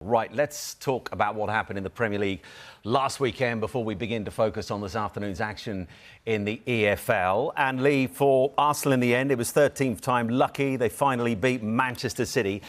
Right, let's talk about what happened in the Premier League last weekend before we begin to focus on this afternoon's action in the EFL. And Lee, for Arsenal in the end, it was 13th time lucky. They finally beat Manchester City.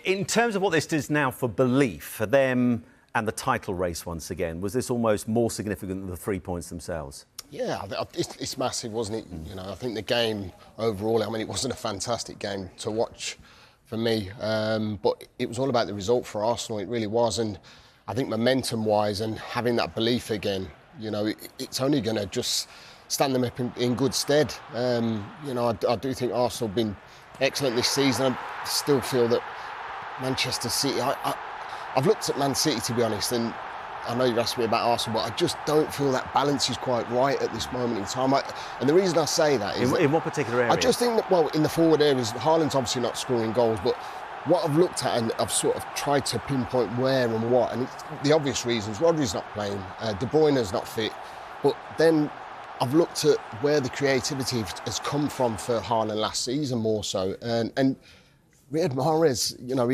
In terms of what this does now for belief, for them and the title race once again, was this almost more significant than the 3 points themselves? Yeah, it's massive, wasn't it? You know, I think the game overall, I mean, it wasn't a fantastic game to watch for me, but it was all about the result for Arsenal. It really was, and I think momentum-wise and having that belief again, you know, it's only going to just stand them up in good stead. You know, I do think Arsenal have been excellent this season. I still feel that Manchester City. I've looked at Man City, to be honest, and I know you've asked me about Arsenal, but I just don't feel that balance is quite right at this moment in time. And the reason I say that is... In what particular area? I just think that, well, in the forward areas, Haaland's obviously not scoring goals, but what I've looked at and I've sort of tried to pinpoint where and what, and it's the obvious reasons. Rodri's not playing, De Bruyne's not fit, but then I've looked at where the creativity has come from for Haaland last season more so. And Riyad Mahrez, you know,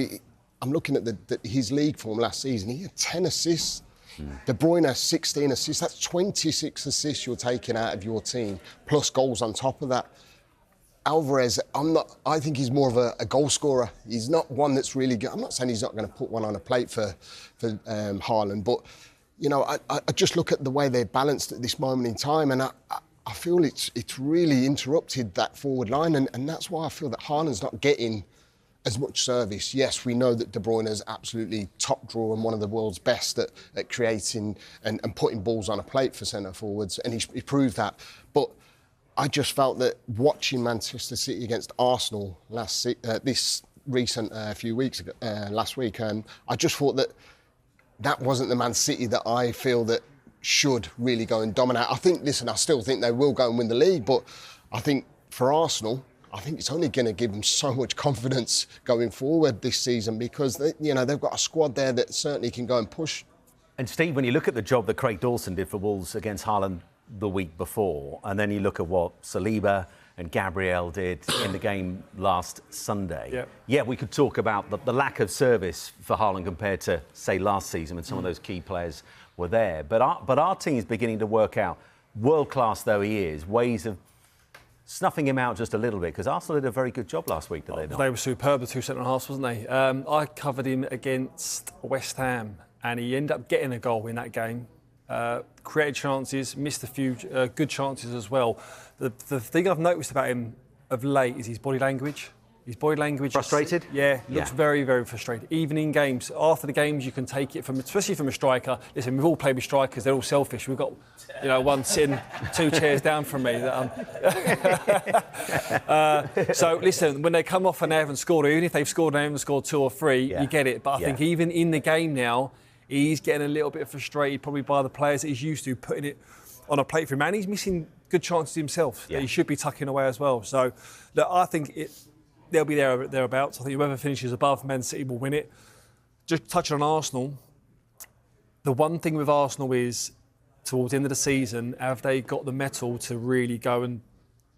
I'm looking at his league form last season, he had 10 assists. De Bruyne, 16 assists. That's 26 assists you're taking out of your team, plus goals on top of that. Alvarez, I think he's more of a goal scorer. He's not one that's really good. I'm not saying he's not going to put one on a plate for Haaland, but, you know, I just look at the way they're balanced at this moment in time, and I feel it's really interrupted that forward line, and that's why I feel that Haaland's not getting as much service. Yes, we know that De Bruyne is absolutely top drawer and one of the world's best at creating and putting balls on a plate for centre forwards, and he proved that. But I just felt that watching Manchester City against Arsenal last week, I just thought that wasn't the Man City that I feel that should really go and dominate. I still think they will go and win the league, but I think for Arsenal, I think it's only going to give them so much confidence going forward this season, because they've got a squad there that certainly can go and push. And Steve, when you look at the job that Craig Dawson did for Wolves against Haaland the week before, and then you look at what Saliba and Gabriel did in the game last Sunday, yeah, we could talk about the lack of service for Haaland compared to, say, last season when some of those key players were there. But our team is beginning to work out, world-class though he is, ways of snuffing him out just a little bit, because Arsenal did a very good job last week, did they not? They were superb, the two centre-halves, wasn't they? I covered him against West Ham, and he ended up getting a goal in that game. Created chances, missed a few good chances as well. The thing I've noticed about him of late is his body language. His body language... Frustrated? Looks very, very frustrated. Even in games, after the games, you can take it especially from a striker. Listen, we've all played with strikers, they're all selfish. We've got, one sitting 2 chairs down from me. So, listen, when they come off and they haven't scored, or even if they've scored and they haven't scored 2 or 3, you get it. But I think even in the game now, he's getting a little bit frustrated, probably by the players that he's used to, putting it on a plate for him. And he's missing good chances himself that he should be tucking away as well. So, look, I think they'll be thereabouts. I think whoever finishes above Man City will win it. Just touching on Arsenal, the one thing with Arsenal is, towards the end of the season, have they got the mettle to really go and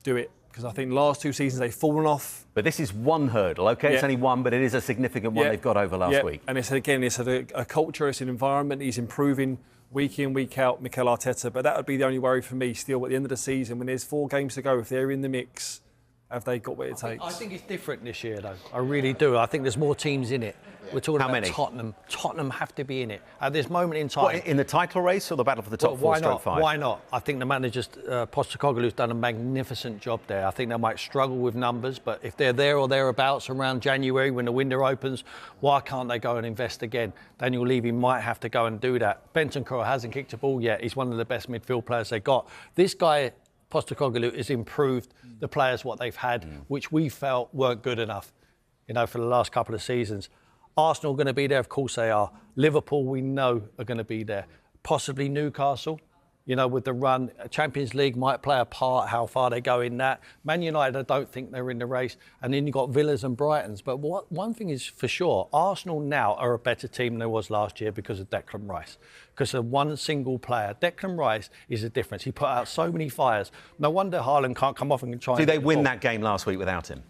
do it? Because I think the last 2 seasons they've fallen off. But this is one hurdle, OK? It's only one, but it is a significant one they've got over last week. And it's a culture, it's an environment. He's improving week in, week out, Mikel Arteta. But that would be the only worry for me still at the end of the season, when there's 4 games to go, if they're in the mix, have they got what it takes? I think it's different this year, though. I really do. I think there's more teams in it. We're talking about many? Tottenham. Tottenham have to be in it. At this moment in time... What, in the title race or the battle for the top 4/5? Why not? I think the manager, Postecoglou's done a magnificent job there. I think they might struggle with numbers, but if they're there or thereabouts around January when the window opens, why can't they go and invest again? Daniel Levy might have to go and do that. Bentancur hasn't kicked a ball yet. He's one of the best midfield players they got. This guy... Postecoglou has improved the players what they've had, which we felt weren't good enough, for the last couple of seasons. Arsenal are going to be there, of course they are. Liverpool, we know, are going to be there. Possibly Newcastle, with the run. Champions League might play a part, how far they go in that. Man United, I don't think they're in the race. And then you've got Villas and Brightons. But one thing is for sure, Arsenal now are a better team than they was last year because of Declan Rice. Because of one single player. Declan Rice is the difference. He put out so many fires. No wonder Haaland can't come off and try. Did they win that game last week without him?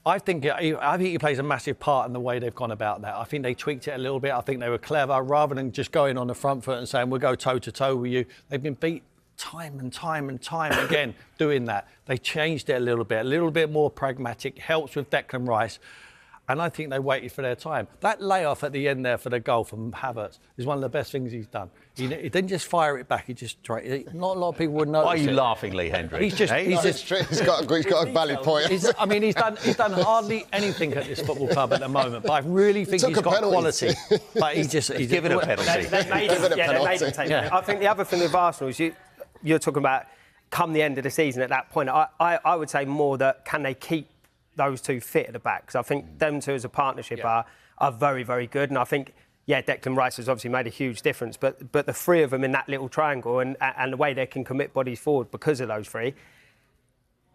I think he plays a massive part in the way they've gone about that. I think they tweaked it a little bit. I think they were clever. Rather than just going on the front foot and saying, we'll go toe-to-toe with you, they've been beat time and time again doing that. They changed it a little bit more pragmatic, helps with Declan Rice. And I think they waited for their time. That layoff at the end there for the goal from Havertz is one of the best things he's done. He didn't just fire it back. He just tried. Not a lot of people would notice. Why are you it. laughing, Lee Hendrie? He's got a valid point. He's done hardly anything at this football club at the moment. But I really think he's got quality. But he's given a penalty. They made him take it. I think the other thing with Arsenal is you're talking about come the end of the season at that point. I would say more that can they keep those two fit at the back, because I think them two as a partnership are very, very good. And I think, Declan Rice has obviously made a huge difference, but the three of them in that little triangle and the way they can commit bodies forward because of those three.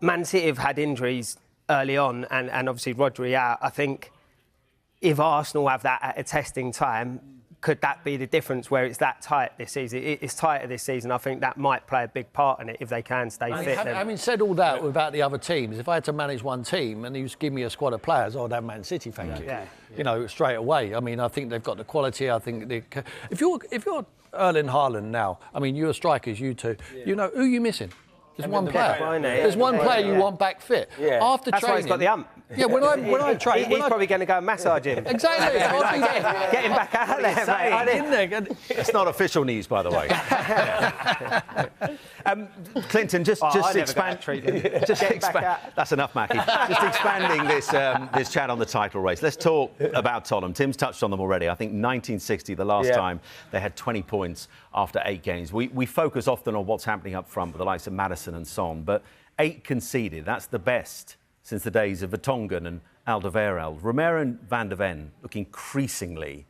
Man City have had injuries early on and obviously Rodri out. I think if Arsenal have that at a testing time, could that be the difference where it's that tight this season? It's tighter this season. I think that might play a big part in it if they can stay fit. Having said all that without the other teams, if I had to manage one team and he was to give me a squad of players, I'd have Man City, thank you. Yeah. You know, straight away. I mean, I think they've got the quality. I think if you're Erling Haaland now, I mean, you're strikers, you two. You know, who are you missing? There's one player. There's one player you want back fit. Yeah. After That's training, why he's got the ump. Yeah, when I train... He's probably going to go and massage him. Exactly. Get him back out there, mate. It's not official news, by the way. Clinton, just expand. That's enough, Mackie. Just expanding this chat on the title race. Let's talk about Tottenham. Tim's touched on them already. I think 1960, the last time they had 20 points after 8 games. We focus often on what's happening up front with the likes of Maddison and Son, but 8 conceded. That's the best since the days of Vertonghen and Alderweireld. Romero and Van der Ven look increasingly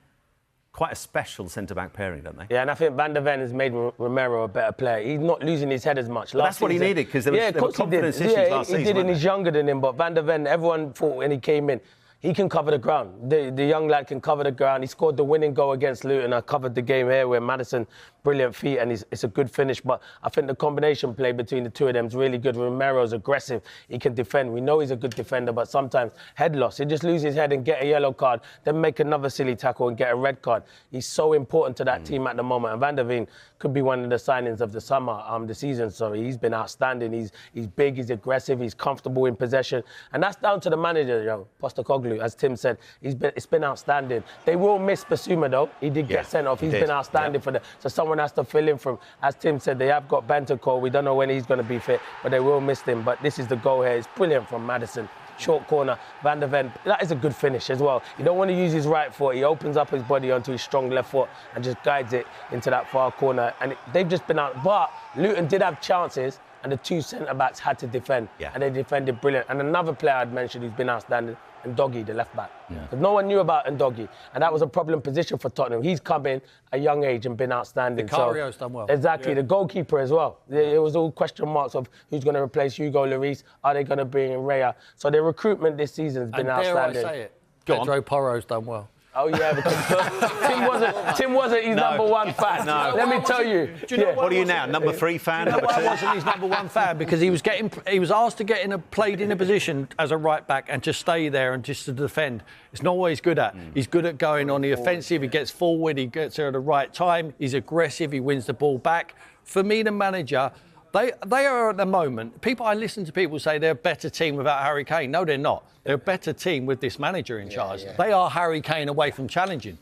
quite a special centre-back pairing, don't they? Yeah, and I think Van der Ven has made Romero a better player. He's not losing his head as much. That's what he needed, because there were confidence issues last season. He did, and he's younger than him, but Van der Ven, everyone thought when he came in, he can cover the ground. The young lad can cover the ground. He scored the winning goal against Luton. I covered the game here where Maddison, brilliant feet, and it's a good finish. But I think the combination play between the two of them is really good. Romero's aggressive. He can defend. We know he's a good defender, but sometimes head loss. He just loses his head and get a yellow card, then make another silly tackle and get a red card. He's so important to that team at the moment. And Van der Ven could be one of the signings of the summer, the season. Sorry, he's been outstanding. He's big. He's aggressive. He's comfortable in possession, and that's down to the manager, Postecoglou. As Tim said, it's been outstanding. They will miss Basuma though. He did get sent off. He's been outstanding for them. So someone has to fill in from. As Tim said, they have got Bentancur. We don't know when he's going to be fit, but they will miss him. But this is the goal here. It's brilliant from Maddison. Short corner, Van der Ven. That is a good finish as well. You don't want to use his right foot. He opens up his body onto his strong left foot and just guides it into that far corner. And they've just been out. But Luton did have chances, and the two centre-backs had to defend. And they defended brilliant. And another player I'd mentioned who's been outstanding, Ndogi, the left-back. Because no one knew about Ndogi, and that was a problem position for Tottenham. He's come in at a young age and been outstanding. Vicario's done well. Exactly, the goalkeeper as well. It was all question marks of who's going to replace Hugo Lloris. Are they going to bring in Raya? So their recruitment this season has been outstanding. Dare I say it? Pedro Porro's done well. Oh yeah, because Tim wasn't his number one fan. No. Let me tell you. What are you now? Number 3 fan? Number 2? I wasn't his number 1 fan because he was asked to get played in a position as a right back and just stay there and just to defend. It's not what he's good at. He's good at going on the offensive. He gets forward. He gets there at the right time. He's aggressive. He wins the ball back. For me, the manager. They are at the moment. I listen to people say they're a better team without Harry Kane. No, they're not. They're a better team with this manager in charge. They are Harry Kane away from challenging.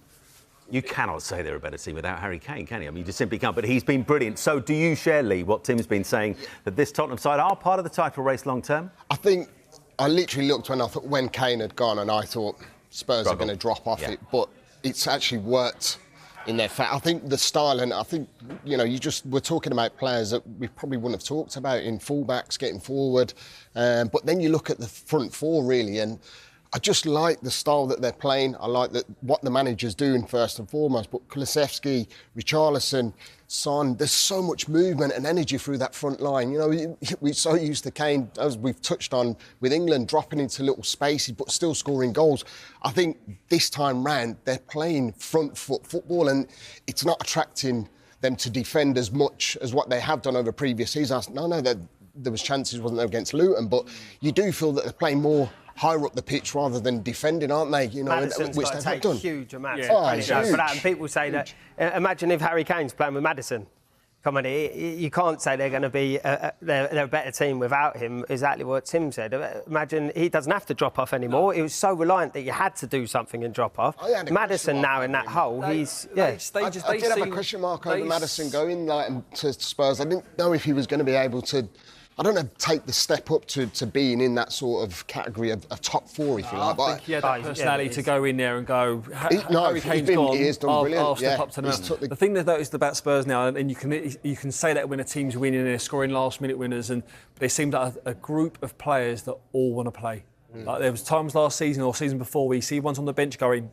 You cannot say they're a better team without Harry Kane, can you? I mean, you just simply can't. But he's been brilliant. So do you share, Lee, what Tim's been saying, that this Tottenham side are part of the title race long term? I think I literally looked when Kane had gone and I thought Spurs are going to drop off it. But it's actually worked in their fact. I think the style, and I think, we're talking about players that we probably wouldn't have talked about in fullbacks getting forward. But then you look at the front four, really, and I just like the style that they're playing. I like what the manager's doing first and foremost. But Kulusevski, Richarlison, Son, there's so much movement and energy through that front line. We're so used to Kane, as we've touched on with England, dropping into little spaces but still scoring goals. I think this time round they're playing front foot football, and it's not attracting them to defend as much as what they have done over previous seasons. No, there was chances, wasn't there, against Luton, but you do feel that they're playing more higher up the pitch rather than defending, aren't they? You know, Maddison's which got they've to not take done. huge amounts Oh, of credit for that. huge. And people say that. Imagine if Harry Kane's playing with Maddison. Come on, you can't say they're going to be they're a better team without him. Exactly what Tim said. Imagine he doesn't have to drop off anymore. He was so reliant that you had to do something and drop off. Maddison now in that hole, he's I did have a question mark over Maddison going to Spurs. I didn't know if he was going to be able to, I don't know, take the step up to being in that sort of category of a top four, if you like. I think he had that personality to go in there and go, Harry Kane's gone, I'll step up to the The thing they've noticed about Spurs now, and you can say that when a team's winning and they're scoring last-minute winners, and they seem like a group of players that all want to play. Like there was times last season or season before where you see ones on the bench going,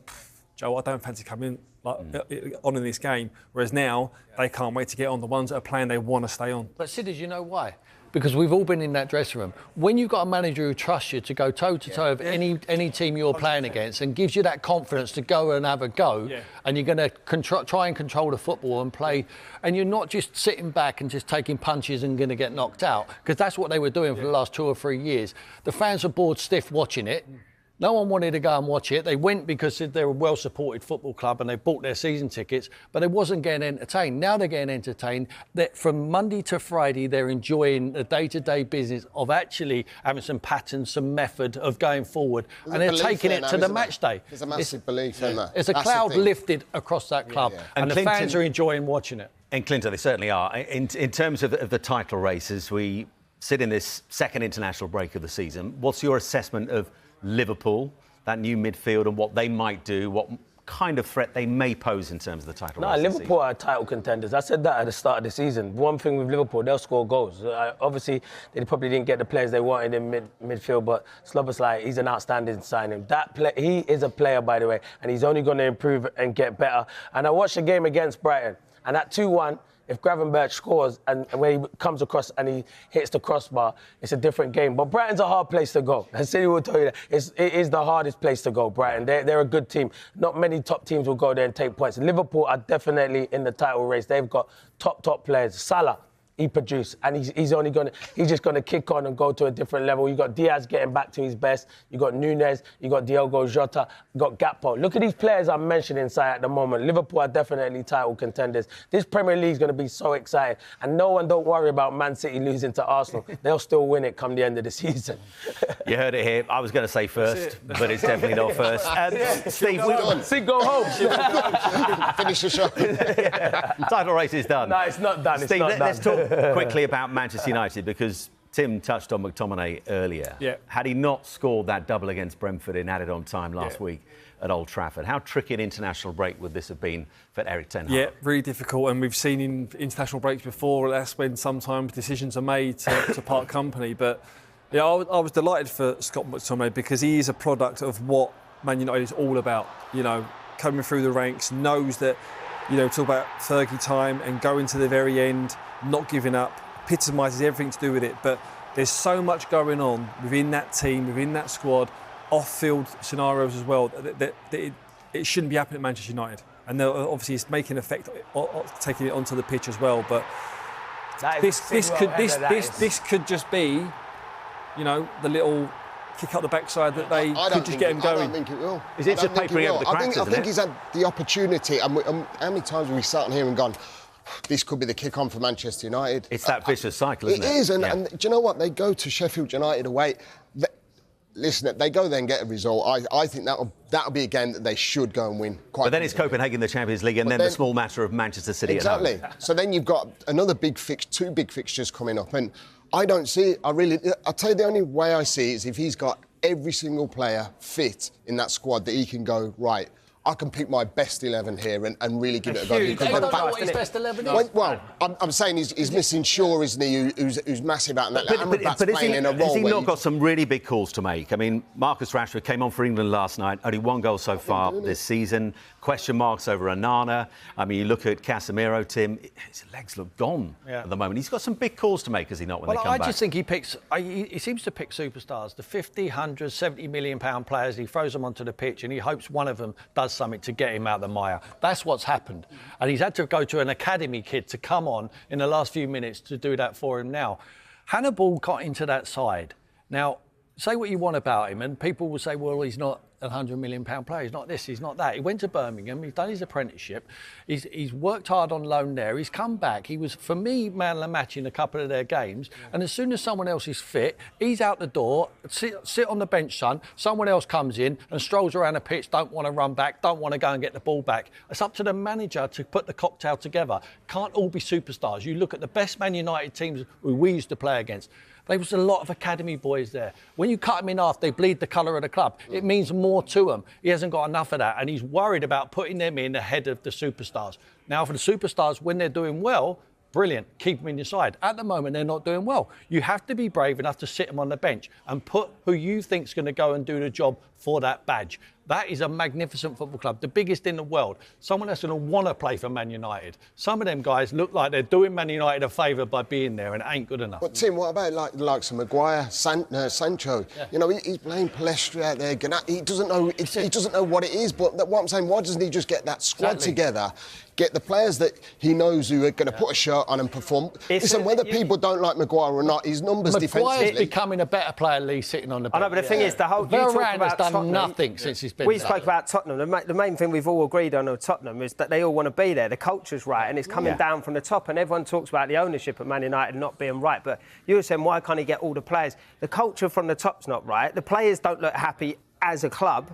Joe, I don't fancy coming on in this game. Whereas now, they can't wait to get on. The ones that are playing, they want to stay on. But Sid, you know why? Because we've all been in that dressing room. When you've got a manager who trusts you to go toe-to-toe with any team you're playing against and gives you that confidence to go and have a go, and you're going to try and control the football and play, and you're not just sitting back and just taking punches and going to get knocked out, because that's what they were doing for the last 2 or 3 years. The fans were bored stiff watching it. No one wanted to go and watch it. They went because they're a well-supported football club and they bought their season tickets, but they wasn't getting entertained. Now they're getting entertained. From Monday to Friday, they're enjoying the day-to-day business of actually having some patterns, some method of going forward, and they're taking it to the match day. There's a massive belief in that. There's a cloud lifted across that club, and the fans are enjoying watching it. And Clinton, they certainly are. In terms of the title race, as we sit in this second international break of the season, what's your assessment of Liverpool, that new midfield, and what they might do, what kind of threat they may pose in terms of the title race? Liverpool are title contenders. I said that at the start of the season. One thing with Liverpool, they'll score goals. Obviously, they probably didn't get the players they wanted in midfield, but Szoboszlai, he's an outstanding signing. He is a player, by the way, and he's only going to improve and get better. And I watched the game against Brighton, and at 2-1, if Gravenberch scores and when he comes across and he hits the crossbar, it's a different game. But Brighton's a hard place to go. And City will tell you that. It is the hardest place to go, Brighton. They're a good team. Not many top teams will go there and take points. Liverpool are definitely in the title race. They've got top players. Salah, he produced, and he's just gonna kick on and go to a different level. You got Diaz getting back to his best. You got Nunez. You got Diogo Jota. You got Gakpo. Look at these players I'm mentioning inside at the moment. Liverpool are definitely title contenders. This Premier League is gonna be so exciting, and don't worry about Man City losing to Arsenal. They'll still win it come the end of the season. You heard it here. I was going to say first, but it's definitely not first. Steve, go home. Finish the show. Title race is done. No, it's not done. Steve, let's talk quickly about Manchester United, because Tim touched on McTominay earlier. Had he not scored that double against Brentford in added on time last week at Old Trafford, how tricky an international break would this have been for Erik ten Hag? Yeah, really difficult, and we've seen in international breaks before, that's when sometimes decisions are made to part company. But I was delighted for Scott McTominay, because he is a product of what Man United is all about. You know, coming through the ranks, knows that, talk about Fergie time and going to the very end, not giving up, epitomises everything to do with it. But there's so much going on within that team, within that squad, off-field scenarios as well, that it shouldn't be happening at Manchester United. And obviously it's making an effect, taking it onto the pitch as well. But this could just be, the little kick up the backside that they could just get him going. I don't think it will. Is it just papering over the cracks, I think he's had the opportunity, and how many times have we sat here and gone, this could be the kick-on for Manchester United? It's that vicious cycle, isn't it? It is, and do you know what? They go to Sheffield United away. Listen, they go there and get a result. I think that'll be a game that they should go and win. But then it's Copenhagen in the Champions League, and then the small matter of Manchester City at home. Exactly. So then you've got another two big fixtures coming up, and I don't see it. I'll tell you, the only way I see it is if he's got every single player fit in that squad that he can go, right, I can pick my best 11 here and really give it a go. You don't know what his best 11 is? Well, I'm saying he's missing Shaw, isn't he, who's massive out in that. But has he not got some really big calls to make? I mean, Marcus Rashford came on for England last night, only one goal so far this season. Question marks over Onana. I mean, you look at Casemiro, Tim, his legs look gone at the moment. He's got some big calls to make, has he not, when they come back? I just think he seems to pick superstars, the 50, 100, 70 million pound players. He throws them onto the pitch and he hopes one of them does something to get him out of the mire. That's what's happened. And he's had to go to an academy kid to come on in the last few minutes to do that for him now. Hannibal got into that side. Now, say what you want about him, and people will say, well, he's not a £100 million player, he's not this, he's not that. He went to Birmingham, he's done his apprenticeship, he's worked hard on loan there, he's come back. He was, for me, man of the match in a couple of their games, and as soon as someone else is fit, he's out the door, sit on the bench, son, someone else comes in and strolls around the pitch, don't want to run back, don't want to go and get the ball back. It's up to the manager to put the cocktail together. Can't all be superstars. You look at the best Man United teams who we used to play against. There was a lot of academy boys there. When you cut them in half, they bleed the colour of the club. It means more to them. He hasn't got enough of that, and he's worried about putting them in ahead of the superstars. Now, for the superstars, when they're doing well, brilliant, keep them in your side. At the moment, they're not doing well. You have to be brave enough to sit them on the bench and put who you think's going to go and do the job for that badge. That is a magnificent football club, the biggest in the world. Someone that's going to want to play for Man United. Some of them guys look like they're doing Man United a favour by being there, and it ain't good enough. But Tim, what about like Maguire, Sancho? Yeah. You know, he's playing Palestri out there. He doesn't know. He doesn't know what it is. But what I'm saying, why doesn't he just get that squad together? Get the players that he knows who are going to put a shirt on and perform. Listen, whether people don't like Maguire or not, his numbers defensively. Maguire's becoming a better player, Lee, sitting on the bench. I know, but the thing is, the whole... Varane has done nothing since he's been We spoke about Tottenham. The main thing we've all agreed on with Tottenham is that they all want to be there. The culture's right, and it's coming down from the top, and everyone talks about the ownership at Man United not being right. But you were saying, why can't he get all the players? The culture from the top's not right. The players don't look happy as a club.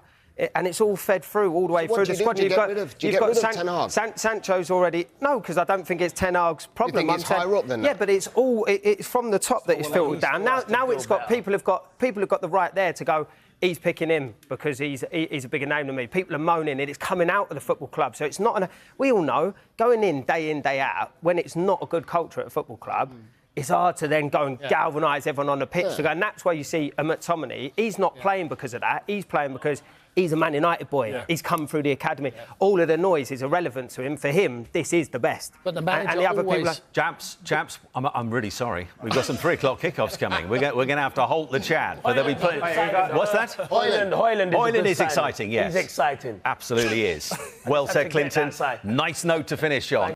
And it's all fed through all the way through the squad. Do you get rid of Ten Hag? Sancho's already... No, because I don't think it's Ten Hag's problem. You think it's higher up than that? Yeah, but it's all... It's from the top that it's filtered down. Now it's got... People have got the right there to go, he's picking him because he's a bigger name than me. People are moaning and it's coming out of the football club. So it's not... We all know, going in, day out, when it's not a good culture at a football club... It's hard to then go and galvanise everyone on the pitch to go. And that's why you see McTominay. He's not playing because of that. He's playing because he's a Man United boy. Yeah. He's come through the academy. Yeah. All of the noise is irrelevant to him. For him, this is the best. But the manager and the other people are... Chaps, I'm really sorry. We've got some 3 o'clock kickoffs coming. We're going to have to halt the chat. But they'll be playing... What's that? Haaland is exciting, yes. He's exciting. Absolutely is. Well said, Clinton. Nice note to finish on.